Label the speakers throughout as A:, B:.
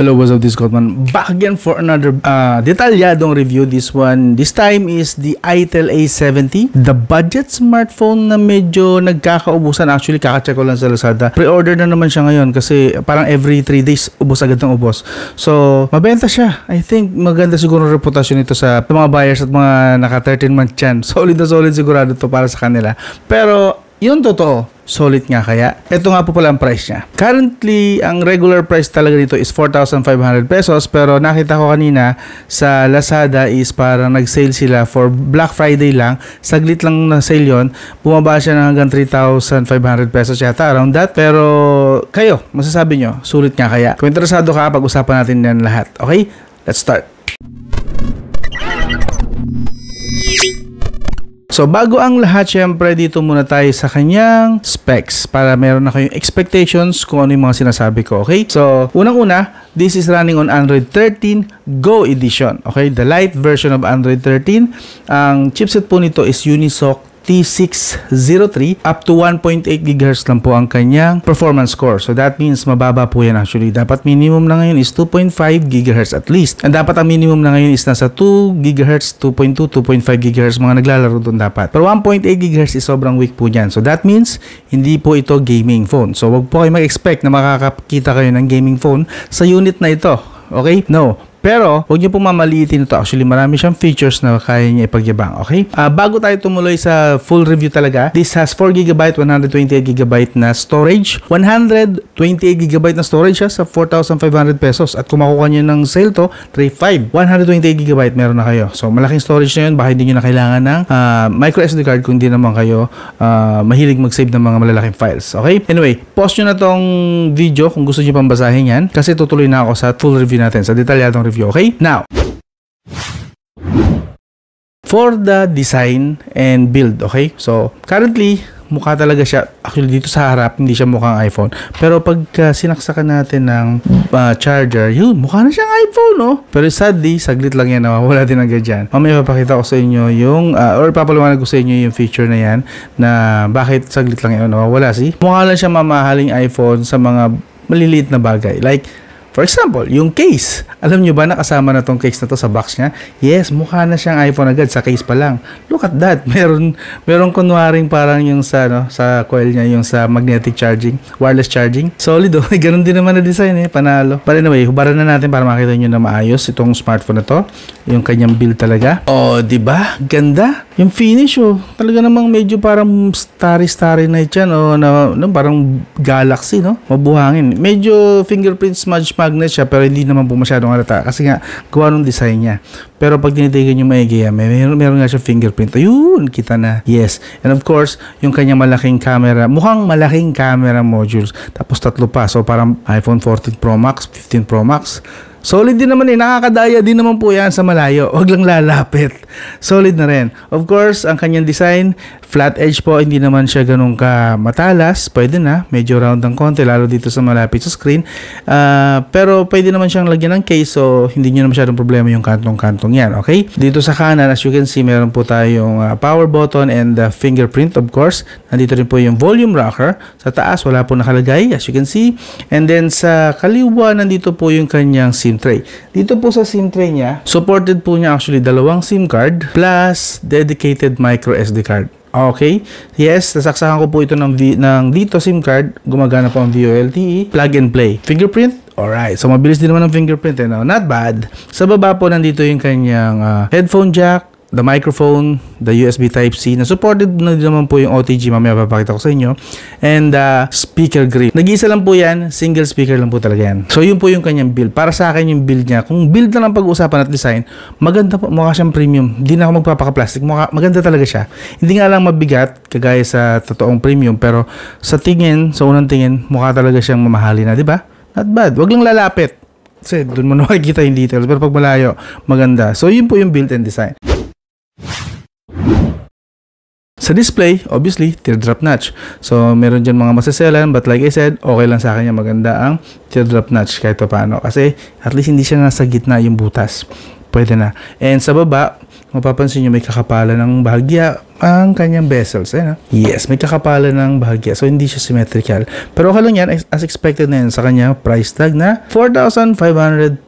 A: Hello, what's up, this is Goldman. Back again for another detalyadong review. This time is the ITEL A70. The budget smartphone na medyo nagkakaubusan. Actually, kakacheck ko lang sa Lazada. Pre-order na naman siya ngayon kasi parang every 3 days, ubos agad ng ubos. So, mabenta siya. I think maganda siguro reputasyon ito sa mga buyers at mga naka 13-month yan. Solid na solid sigurado to para sa kanila. Pero, yun totoo, solid nga kaya. Ito nga po pala ang price niya. Currently, ang regular price talaga dito is 4,500 pesos. Pero nakita ko kanina sa Lazada is parang nag-sale sila for Black Friday lang. Saglit lang na sale yun. Bumaba siya ng hanggang 3,500 pesos yata, around that. Pero kayo, masasabi nyo, sulit nga kaya. Kung interesado ka, pag-usapan natin yan lahat. Okay? Let's start. So, bago ang lahat, syempre, dito muna tayo sa kanyang specs para meron na kayong expectations kung ano yung mga sinasabi ko, okay? So, unang-una, this is running on Android 13 Go Edition, okay? The light version of Android 13. Ang chipset po nito is Unisoc T603. Up to 1.8 GHz lang po ang kanyang performance score. So, that means mababa po yan actually. Dapat minimum na ngayon is 2.5 GHz at least. And dapat ang minimum na ngayon is nasa 2 GHz, 2.2, 2.5 GHz mga naglalaro doon dapat. Pero 1.8 GHz is sobrang weak po dyan. So, that means hindi po ito gaming phone. So, wag po kayo mag-expect na makakakita kayo ng gaming phone sa unit na ito. Okay? No. Pero, huwag niyo pong mamaliitin ito. Actually, marami siyang features na kaya niya ipagyabang. Okay? Bago tayo tumuloy sa full review talaga, this has 4GB, 128GB na storage. 128GB na storage siya sa 4,500 pesos. At kung makuha niyo ng sale to, 3,500. 128GB meron na kayo. So, malaking storage na yun. Baka hindi niyo na kailangan ng micro SD card kung hindi naman kayo mahilig mag-save ng mga malalaking files. Okay? Anyway, pause nyo na tong video kung gusto niyo pang basahin yan. Kasi tutuloy na ako sa full review natin, sa detalyadong review. Okay? Now, for the design and build, okay? So, currently, mukha talaga siya. Actually, dito sa harap, hindi siya mukhang iPhone. Pero pag sinaksakan natin ng charger, yun, mukha na siyang iPhone, no? Pero sadly, saglit lang yan, nawawala din agad dyan. Mamaya papakita ko sa inyo yung, or papaliwanag ko sa inyo yung feature na yan, na bakit saglit lang yan, nawawala. See? Mukha lang siya mamahaling iPhone sa mga maliliit na bagay. Like, for example, yung case. Alam nyo ba nakasama na tong case na to sa box niya? Yes, mukha na siyang iPhone agad sa case pa lang. Look at that. Meron kunwaring parang yung sa coil niya, yung sa magnetic charging, wireless charging. Solid oh. Ganun din naman na design eh, panalo. But anyway, hubaran na natin para makita nyo na maayos itong smartphone na to. Yung kanyang build talaga. Oh, di ba? Ganda. Yung finish oh. Talaga namang medyo parang starry na yan oh, parang galaxy no. Mabuhangin. Medyo fingerprint smudge magnet siya pero hindi naman po masyadong halata kasi nga gawa ng design niya. Pero pag tinitigan nyo maigi yan, meron nga siya fingerprint. Ayun, kita na. Yes. And of course, yung kanyang malaking camera, mukhang malaking camera modules. Tapos tatlo pa. So parang iPhone 14 Pro Max, 15 Pro Max. Solid din naman eh. Nakakadaya din naman po yan sa malayo. Huwag lang lalapit. Solid na rin. Of course, ang kanyang design, flat edge po. Hindi naman siya ganun ka matalas. Pwede na. Medyo round ang konti. Lalo dito sa malapit sa screen. Pero pwede naman siyang lagyan ng case. So, hindi nyo na masyadong problema yung kantong-kantong yan. Okay? Dito sa kanan, as you can see, meron po tayong power button and fingerprint, of course. Nandito rin po yung volume rocker. Sa taas, wala po nakalagay. As you can see. And then sa kaliwa, nandito po yung kanyang SIM tray. Dito po sa SIM tray niya, supported po niya actually dalawang SIM card plus dedicated micro SD card. Okay? Yes, nasaksakan ko po ito ng dito SIM card. Gumagana po ang VoLTE. Plug and play. Fingerprint? Alright. So, mabilis din naman ang fingerprint. No? Not bad. Sa baba po, nandito yung kanyang headphone jack, the microphone, the USB Type-C na supported na din naman po yung OTG, mamaya papakita ko sa inyo, and speaker grip. Nag-iisa lang po yan, single speaker lang po talaga yan. So yun po yung kanyang build. Para sa akin yung build niya, kung build na lang pag-uusapan at design, maganda po, mukha siyang premium. Hindi na ako magpapaka-plastic, maganda talaga siya. Hindi nga lang mabigat, kagaya sa totoong premium, pero sa unang tingin, mukha talaga siyang mamahali na, di ba? Not bad. Wag lang lalapit. Kasi doon mo na makikita yung details, pero pag malayo, maganda. So yun po yung build and design. Sa display, obviously, teardrop notch. So, meron dyan mga masaselan, but like I said, okay lang sa akin yung maganda ang teardrop notch kahit pa paano. Kasi, at least hindi siya nasa gitna yung butas. Pwede na. And sa baba, mapapansin nyo may kakapalan ng bahagya. ang kanyang bezels. Yes, may kakapalan ng bahagya. So, hindi siya symmetrical. Pero okay lang yan, as expected na yan sa kanyang price tag na 4,500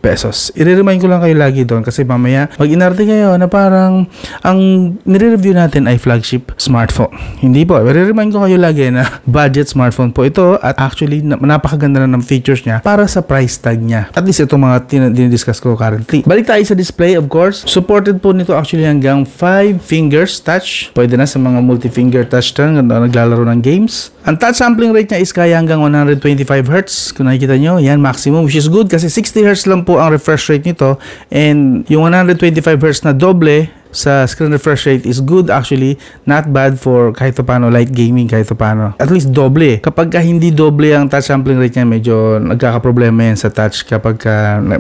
A: pesos. I-remind ko lang kayo lagi doon kasi mamaya mag-inarte kayo na parang ang nire-review natin ay flagship smartphone. Hindi po. I-remind ko kayo lagi na budget smartphone po ito at actually napakaganda na ng features niya para sa price tag niya. At least itong mga dinidiscuss ko currently. Balik tayo sa display, of course. Supported po nito actually hanggang 5 fingers touch. Pwede na sa mga multi-finger touch na naglalaro ng games. Ang touch sampling rate niya is kaya hanggang 125 Hz. Kung nakikita nyo, yan maximum, which is good kasi 60 Hz lang po ang refresh rate nito. And yung 125 Hz na doble sa screen refresh rate is good actually, not bad for kahit paano light gaming, kahit paano. At least doble. Kapag hindi doble ang touch sampling rate niya, medyo nagkakaproblema yan sa touch kapag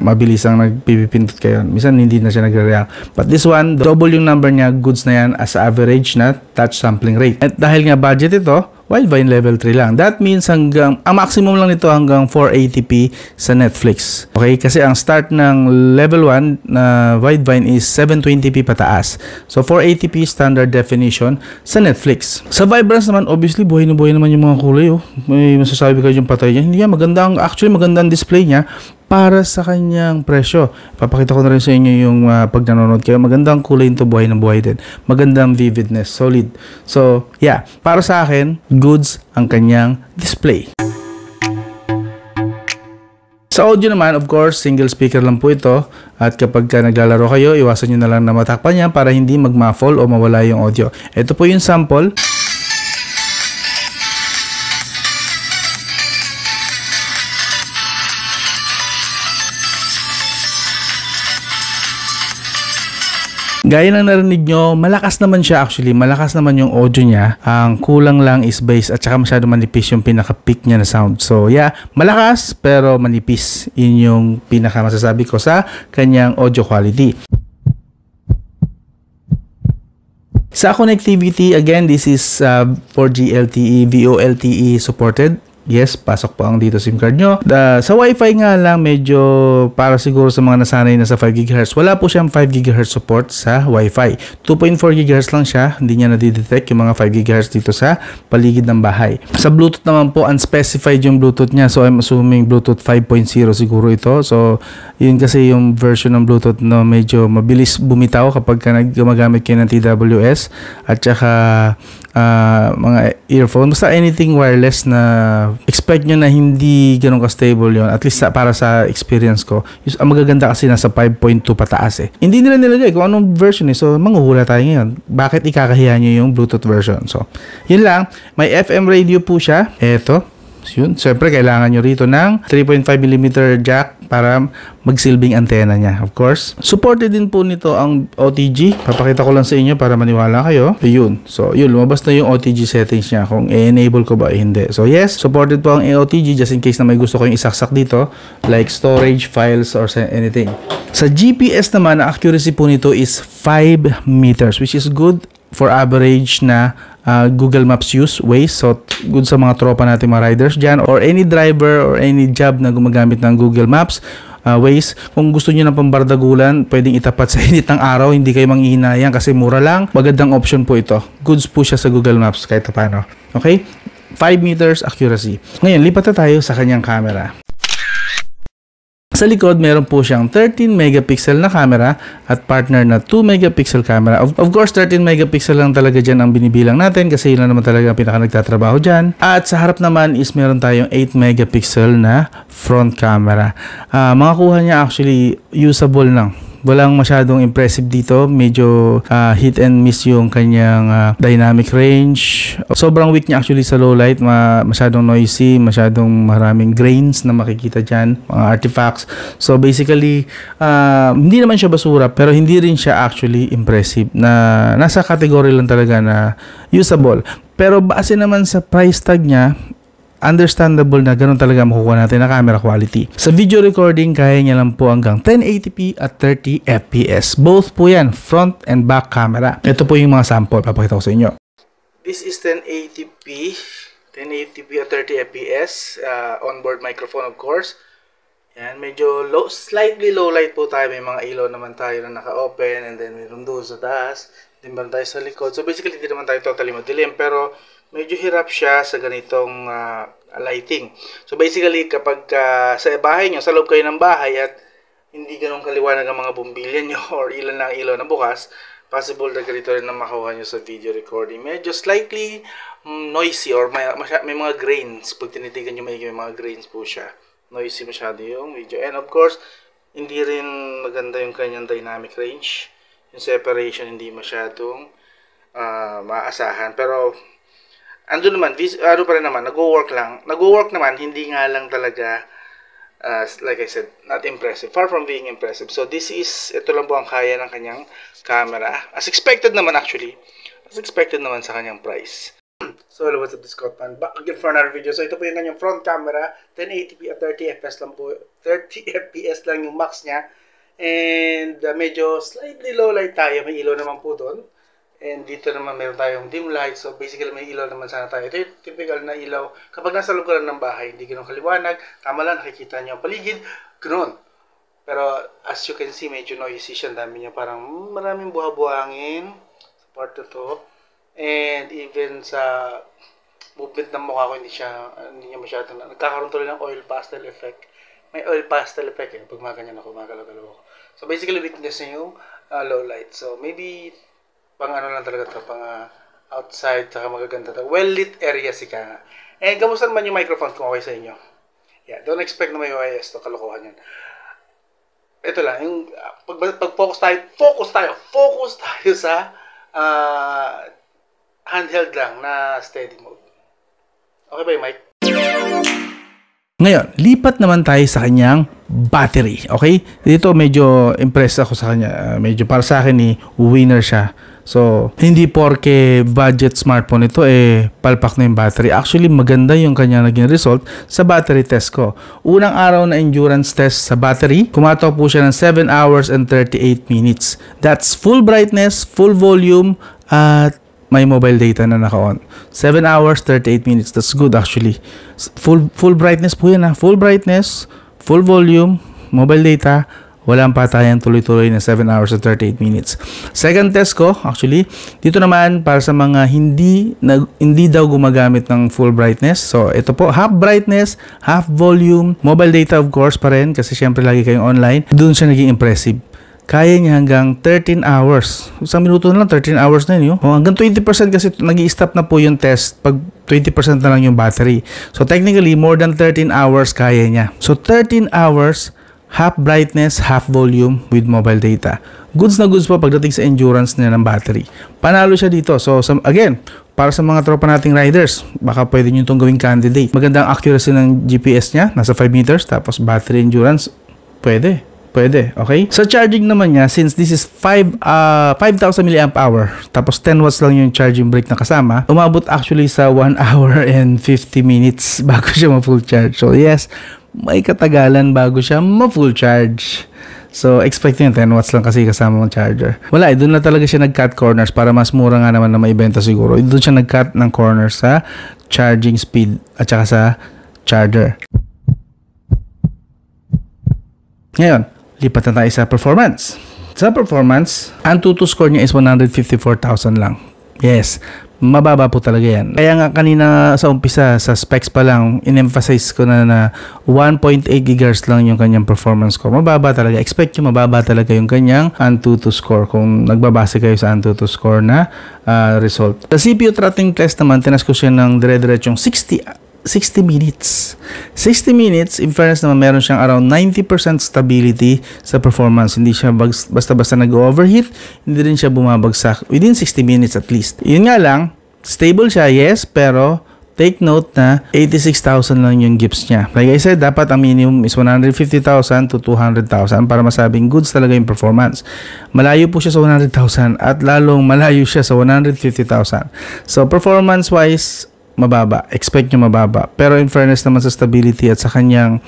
A: mabilis ang nagpipindot kayo. Minsan hindi na siya nagre-react. But this one, double yung number niya, goods na yan as average na touch sampling rate. At dahil nga budget ito, Widevine level 3 lang. That means ang maximum lang nito hanggang 480p sa Netflix. Okay? Kasi ang start ng level 1 na Widevine is 720p pataas. So 480p standard definition sa Netflix. Sa Vibrance naman, obviously buhay na buhay naman yung mga kulay. May masasabi kayo yung patay niya. Hindi yan, actually maganda ang display niya para sa kanyang presyo. Papakita ko na rin sa inyo yung pag nanonood kayo. Magandang kulay nito, buhay na buhay din. Magandang vividness, solid. So, yeah. Para sa akin, goods ang kanyang display. Sa audio naman, of course, single speaker lang po ito. At kapag naglalaro kayo, iwasan nyo na lang na matakpan niya para hindi mag-muffle o mawala yung audio. Ito po yung sample. Gaya ng narinig nyo, malakas naman siya actually. Malakas naman yung audio niya. Ang kulang lang is bass at saka masyado manipis yung pinaka-peak niya na sound. So yeah, malakas pero manipis. Yun yung pinaka-masasabi ko sa kanyang audio quality. Sa connectivity, again, this is 4G LTE, VoLTE supported. Yes, pasok po ang dito SIM card nyo. Sa Wi-Fi nga lang, medyo para siguro sa mga nasanay na sa 5 GHz, wala po siyang 5 GHz support sa Wi-Fi. 2.4 GHz lang siya, hindi niya nadidetect yung mga 5 GHz dito sa paligid ng bahay. Sa Bluetooth naman po, unspecified yung Bluetooth niya. So, I'm assuming Bluetooth 5.0 siguro ito. So, yun kasi yung version ng Bluetooth na medyo mabilis bumitaw kapag gumagamit kayo ng TWS at saka mga earphone. Basta anything wireless na expect nyo na hindi ganun ka-stable yun. At least para sa experience ko. Ang magaganda kasi nasa 5.2 pataas eh. Hindi nila nilagay kung anong version eh. So, manghuhula tayo ngayon. Bakit ikakahiya nyo yung Bluetooth version? So, yun lang. May FM radio po siya. Eto. Yun. Siyempre, kailangan nyo rito ng 3.5mm jack para magsilbing antena niya. Of course. Supported din po nito ang OTG. Papakita ko lang sa inyo para maniwala kayo. Ayun. So, yun. Lumabas na yung OTG settings niya kung i-enable ko ba hindi. So, yes. Supported po ang OTG just in case na may gusto ko yung isaksak dito. Like storage, files, or anything. Sa GPS naman, ang accuracy po nito is 5 meters which is good for average na Google Maps use, Waze. So, good sa mga tropa natin, mga riders dyan, or any driver or any job na gumagamit ng Google Maps, Waze. Kung gusto nyo ng pambardagulan, pwedeng itapat sa init ng araw, hindi kayo manghihinayang kasi mura lang. Magandang option po ito. Goods po siya sa Google Maps kahit paano. Okay? 5 meters accuracy. Ngayon, lipat na tayo sa kanyang camera. Sa likod, meron po siyang 13 megapixel na camera at partner na 2 megapixel camera. Of course, 13 megapixel lang talaga dyan ang binibilang natin kasi yun lang naman talaga ang pinaka nagtatrabaho dyan. At sa harap naman is meron tayong 8 megapixel na front camera. Makakuha niya actually usable lang. Walang masyadong impressive dito. Medyo hit and miss yung kanyang dynamic range. Sobrang weak niya actually sa low light. Masyadong noisy, masyadong maraming grains na makikita dyan, mga artifacts. So basically, hindi naman siya basura pero hindi rin siya actually impressive. Nasa category lang talaga na usable. Pero base naman sa price tag niya, understandable na ganun talaga makukuha natin na camera quality. Sa video recording, kaya niya lang po hanggang 1080p at 30 fps. Both po yan, front and back camera. Ito po yung mga sample, papakita ko sa inyo. This is 1080p at 30 fps. Onboard microphone of course. Yan, medyo slightly low light po tayo. May mga ilaw naman tayo na naka-open and then mayroon doon sa taas. Then meron tayo sa likod. So basically, hindi naman tayo totally madilim, pero medyo hirap siya sa ganitong lighting. So basically, kapag sa bahay nyo, sa loob kayo ng bahay at hindi ganun kaliwanag ang mga bumbilya nyo or ilan lang ilaw na bukas, possible na ganito rin na makuha nyo sa video recording. Medyo slightly noisy or may mga grains. Pag tinitigan nyo, may mga grains po siya. Noisy masyado yung video. And of course, hindi rin maganda yung kanyang dynamic range. Yung separation hindi masyadong maasahan. Pero ando naman, ano pa rin naman, nag-work naman, hindi nga lang talaga like I said, not impressive. Far from being impressive. So this is, ito lang po ang kaya ng kanyang camera. As expected naman actually. As expected naman sa kanyang price. So hello, what's up, this Scott Man. Back again for another video. So ito po yung kanyang front camera. 1080p at 30 fps lang po. 30 fps lang yung max niya. And medyo slightly low light tayo. May ilaw naman po doon. And dito naman meron tayong dim light. So basically may ilaw naman sana tayo. Ito yung typical na ilaw. Kapag nasa loob ka lang ng bahay, hindi ganun kaliwanag. Tama lang, nakikita niyo ang paligid. Ganun. Pero as you can see, medyo noisy siya. Dami niya parang maraming buha-buhangin sa part na to. And even sa movement ng mukha ko, hindi niya masyadong nagkakaroon tuloy ng oil pastel effect. May oil pastel effect eh, pag mga ganyan ako, magalaw-galaw ako. So basically, weakness niya yung low light. So maybe, pang ano lang talaga ito, pang outside, saka magaganda ito. Well-lit area si Kanga. And kamusta naman yung microphone kung okay sa inyo? Yeah, don't expect na may OIS to, kalokohan yan. Ito lang, yung pag-focus tayo sa handheld lang na steady mode. Okay ba yung mic?
B: Ngayon, lipat naman tayo sa kanyang battery. Okay? Dito medyo impressed ako sa kanya. Medyo para sa akin winner siya. So, hindi porke budget smartphone ito palpak na yung battery. Actually, maganda yung kanya naging result sa battery test ko. Unang araw na endurance test sa battery, kumataw po siya ng 7 hours and 38 minutes. That's full brightness, full volume, at may mobile data na naka-on. 7 hours, 38 minutes. That's good actually. Full brightness po yan ha. Full brightness, full volume, mobile data. Walang patayan, tuloy-tuloy na 7 hours and 38 minutes. Second test ko, actually, dito naman para sa mga hindi daw gumagamit ng full brightness. So, ito po, half brightness, half volume, mobile data of course pa rin kasi syempre lagi kayong online. Doon siya naging impressive. Kaya niya hanggang 13 hours. Isang minuto na lang, 13 hours na yun. Hanggang 20% kasi nag-i-stop na po yung test pag 20% na lang yung battery. So technically, more than 13 hours kaya niya. So 13 hours, half brightness, half volume with mobile data. Goods na goods po pagdating sa endurance niya ng battery. Panalo siya dito. So again, para sa mga tropa nating riders, baka pwede nyo itong gawing candidate. Magandang accuracy ng GPS niya, nasa 5 meters, tapos battery endurance, pwede, okay? Sa charging naman niya, since this is 5,000 mAh, tapos 10 watts lang yung charging brick na kasama, umabot actually sa 1 hour and 50 minutes bago siya ma-full charge. So yes, may katagalan bago siya ma-full charge. So expect nyo 10 watts lang kasi kasama ng charger. Wala, doon na talaga siya nag-cut corners para mas mura nga naman na maibenta siguro. Doon siya nag-cut ng corners sa charging speed at saka sa charger. Ngayon, lipat na tayo sa performance. Sa performance, ang Antutu score niya is 154,000 lang. Yes, mababa po talaga yan. Kaya nga kanina sa umpisa, sa specs pa lang, in-emphasize ko na 1.8 GHz lang yung kanyang performance score. Mababa talaga. Expect nyo mababa talaga yung kanyang Antutu score kung nagbabase kayo sa Antutu score na result. Sa CPU throttling test naman, tinas ko siya ng dire-diretsong 60 minutes. 60 minutes, in fairness naman, meron siyang around 90% stability sa performance. Hindi siya basta-basta nag-overheat, hindi rin siya bumabagsak within 60 minutes at least. Yun nga lang, stable siya, yes, pero take note na 86,000 lang yung gips niya. Like I said, dapat ang minimum is 150,000 to 200,000 para masabing goods talaga yung performance. Malayo po siya sa 100,000 at lalong malayo siya sa 150,000. So performance-wise, mababa. Expect nyo mababa. Pero in fairness naman sa stability at sa kanyang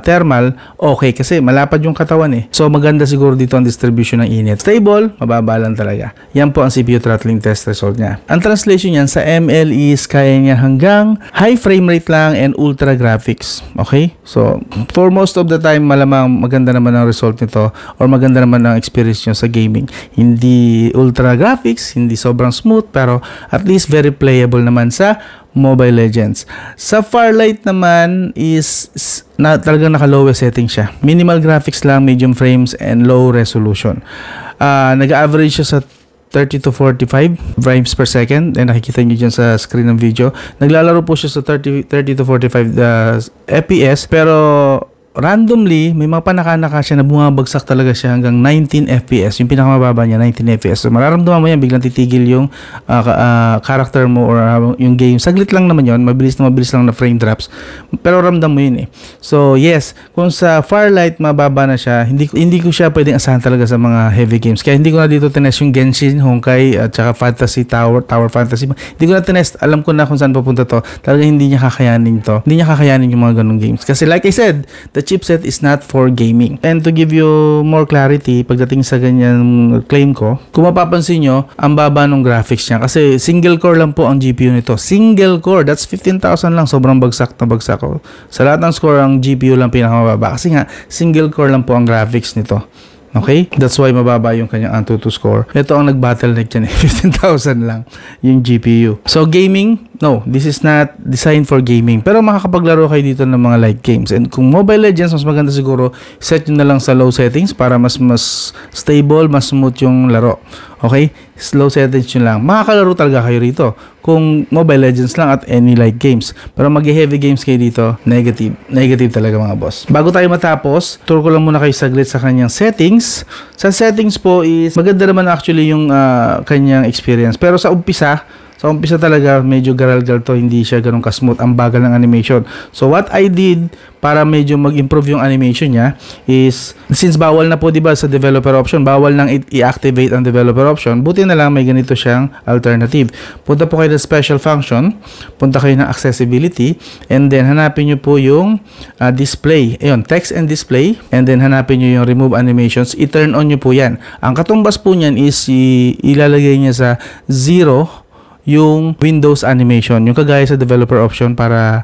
B: thermal, okay kasi malapad yung katawan eh. So maganda siguro dito ang distribution ng init. Stable, mababa lang talaga. Yan po ang CPU throttling test result niya. Ang translation niyan sa ML is kaya niya hanggang high frame rate lang and ultra graphics. Okay? So for most of the time, malamang maganda naman ang result nito or maganda naman ang experience nyo sa gaming. Hindi ultra graphics, hindi sobrang smooth, pero at least very playable naman sa Mobile Legends. Sa Firelight naman is talagang naka-lowest setting siya. Minimal graphics lang, medium frames, and low resolution. Nag-average siya sa 30 to 45 frames per second. And nakikita nyo dyan sa screen ng video. Naglalaro po siya sa 30 to 45 FPS. Pero randomly, may mga panaka-naka siya na bumabagsak talaga siya hanggang 19 FPS. Yung pinakamababa niya, 19 FPS. So, mararamdaman mo yan, biglang titigil yung character mo or yung game. Saglit lang naman yon, mabilis lang na frame drops. Pero ramdam mo yun eh. So, yes, kung sa Firelight, mababa na siya, hindi ko siya pwedeng asahan talaga sa mga heavy games. Kaya hindi ko na dito tinest yung Genshin, Honkai, at saka Fantasy Tower Fantasy. Hindi ko na tinest. Alam ko na kung saan papunta to. Talaga hindi niya kakayanin to. Hindi niya kakayanin yung mga ganong games. Kasi like I said, the chipset is not for gaming. And to give you more clarity, pagdating sa ganyan claim ko, kung mapapansin nyo, ang baba ng graphics niya. Kasi single core lang po ang GPU nito. Single core, that's 15,000 lang. Sobrang bagsak na bagsak ko. Sa lahat ng score, ang GPU lang pinakamababa. Kasi nga, single core lang po ang graphics nito. Okay? That's why mababa yung kanyang Antutu score. Ito ang nag-bottleneck dyan eh. 15,000 lang yung GPU. So, gaming, no. This is not designed for gaming. Pero makakapaglaro kayo dito ng mga light games. And kung Mobile Legends, mas maganda siguro, set nyo na lang sa low settings para mas stable, mas smooth yung laro. Okay? Slow settings nyo lang. Makakalaro talaga kayo rito. Kung Mobile Legends lang at any light games. Pero mag-heavy games kayo dito, negative. Negative talaga mga boss. Bago tayo matapos, tour ko lang muna kayo saglit sa kanyang settings. Sa settings po is, maganda naman actually yung kanyang experience. Pero sa umpisa talaga, medyo garal-gal to. Hindi siya ganun ka-smooth. Ang bagal ng animation. So what I did para medyo mag-improve yung animation niya is, since bawal na po diba sa developer option, bawal nang i-activate ang developer option, buti na lang may ganito siyang alternative. Punta po kayo ng special function, punta kayo ng accessibility, and then hanapin nyo po yung display. Ayun, text and display, and then hanapin nyo yung remove animations, i-turn on nyo po yan. Ang katumbas po niyan is ilalagay niya sa 0 yung Windows animation, yung kagaya sa developer option para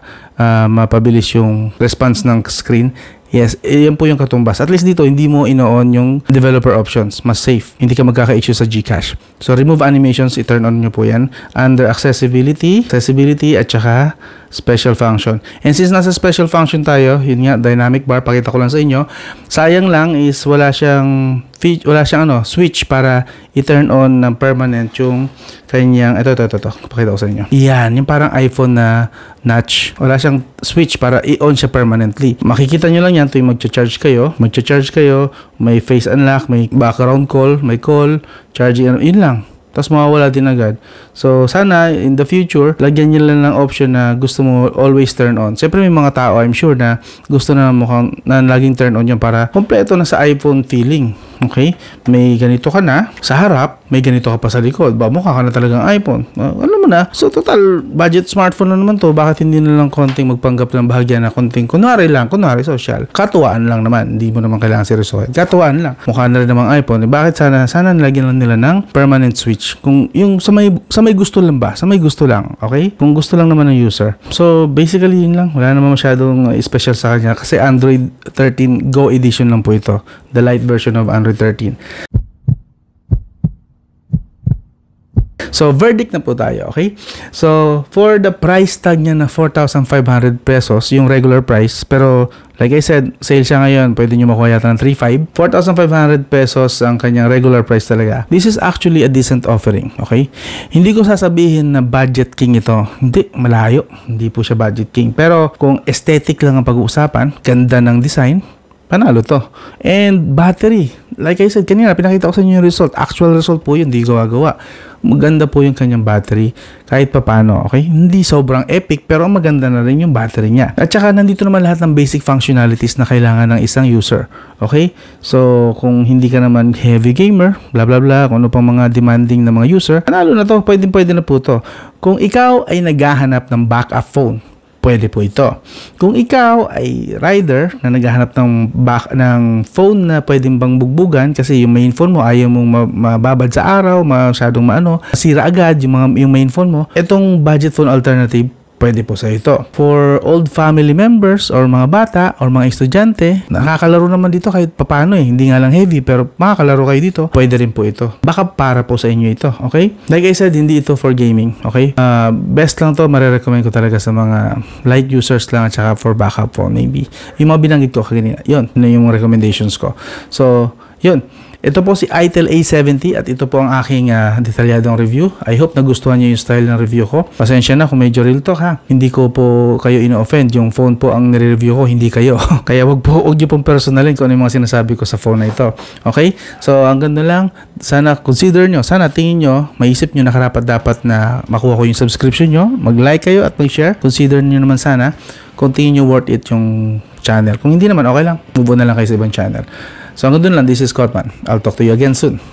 B: mapabilis yung response ng screen. Yes, yan po yung katumbas. At least dito, hindi mo ino-on yung developer options. Mas safe. Hindi ka magkaka-issue sa Gcash. So, remove animations, i-turn on nyo po yan. Under accessibility, at saka special function. And since nasa special function tayo, yun nga, dynamic bar, pakita ko lang sa inyo. Sayang lang is wala siyang switch para i-turn on ng permanent yung kanyang, ito, pakita ko sa inyo. Yan, yung parang iPhone na notch. Wala siyang switch para i-on siya permanently. Makikita nyo lang yan tuwing magcha-charge kayo, may face unlock, may background call, may call, charging, yun lang. Tapos mawawala din agad. So, sana in the future, lagyan nyo lang ng option na gusto mo always turn on. Siyempre may mga tao, I'm sure na gusto na mukhang na laging turn on yan para kompleto na sa iPhone feeling. Okay? May ganito ka na sa harap, may ganito ka pa sa likod. Mukha ka na talagang iPhone. Alam mo na. So, total, budget smartphone na naman to. Bakit hindi na lang konting magpanggap ng bahagya na konting, kunwari social. Katuwaan lang naman. Hindi mo naman kailangan seryosohin. Katuwaan lang. Mukha na rin namang iPhone. Bakit sana nilagyan lang nila ng permanent switch? Kung yung sa may gusto lang ba? Sa may gusto lang. Okay? Kung gusto lang naman ng user. So, basically, yun lang. Wala naman masyadong special sa kanya. Kasi Android 13 Go edition lang po ito. The light version of Android 13. So, verdict na po tayo, okay? So, for the price tag niya na 4,500 pesos, yung regular price, pero like I said, sale siya ngayon, pwede nyo makuha yata ng 3,500. 4,500 pesos ang kanyang regular price talaga. This is actually a decent offering, okay? Hindi ko sasabihin na budget king ito. Hindi, malayo. Hindi po siya budget king. Pero kung aesthetic lang ang pag-uusapan, ganda ng design,
A: panalo to. And battery, like I said kanina, pinakita ko sa inyo yung result. Actual result po yun, hindi gawa-gawa. Maganda po yung kanyang battery kahit papano, okay? Hindi sobrang epic pero maganda na rin yung battery niya. At saka nandito naman lahat ng basic functionalities na kailangan ng isang user, okay? So kung hindi ka naman heavy gamer, bla bla bla, kung ano pang mga demanding na mga user, panalo na to, pwede na po to. Kung ikaw ay naghahanap ng backup phone, pwede po ito. Kung ikaw ay rider na naghahanap ng phone na pwedeng bang bugbugan kasi yung main phone mo ayaw mong mababad sa araw, masyadong sira agad yung main phone mo, itong budget phone alternative pwede po sa ito. For old family members or mga bata or mga estudyante, nakakalaro naman dito kahit papano hindi nga lang heavy pero makakalaro kayo dito, pwede rin po ito. Baka para po sa inyo ito, okay? Like I said, hindi ito for gaming, okay? Best lang to, marirecommend ko talaga sa mga light users lang at saka for backup phone maybe. Yung mga binanggit ko kanina, yun yung recommendations ko. So, yun. Ito po si ITEL A70 at ito po ang aking detalyadong review. I hope nagustuhan niyo yung style ng review ko. Pasensya na kung medyo real talk ha. Hindi ko po kayo ino-offend. Yung phone po ang nire-review ko, hindi kayo. Kaya wag niyo pong personalin kung ano yung mga sinasabi ko sa phone na ito. Okay? So hanggang doon lang. Sana consider nyo, sana tingin nyo, maisip nyo na karapat-dapat na makuha ko yung subscription nyo. Mag-like kayo at mag-share. Consider nyo naman sana kung tingin nyo worth it yung channel. Kung hindi naman, okay lang. Move on na lang kayo sa ibang channel. So hanggang doon lang, this is Scottman. I'll talk to you again soon.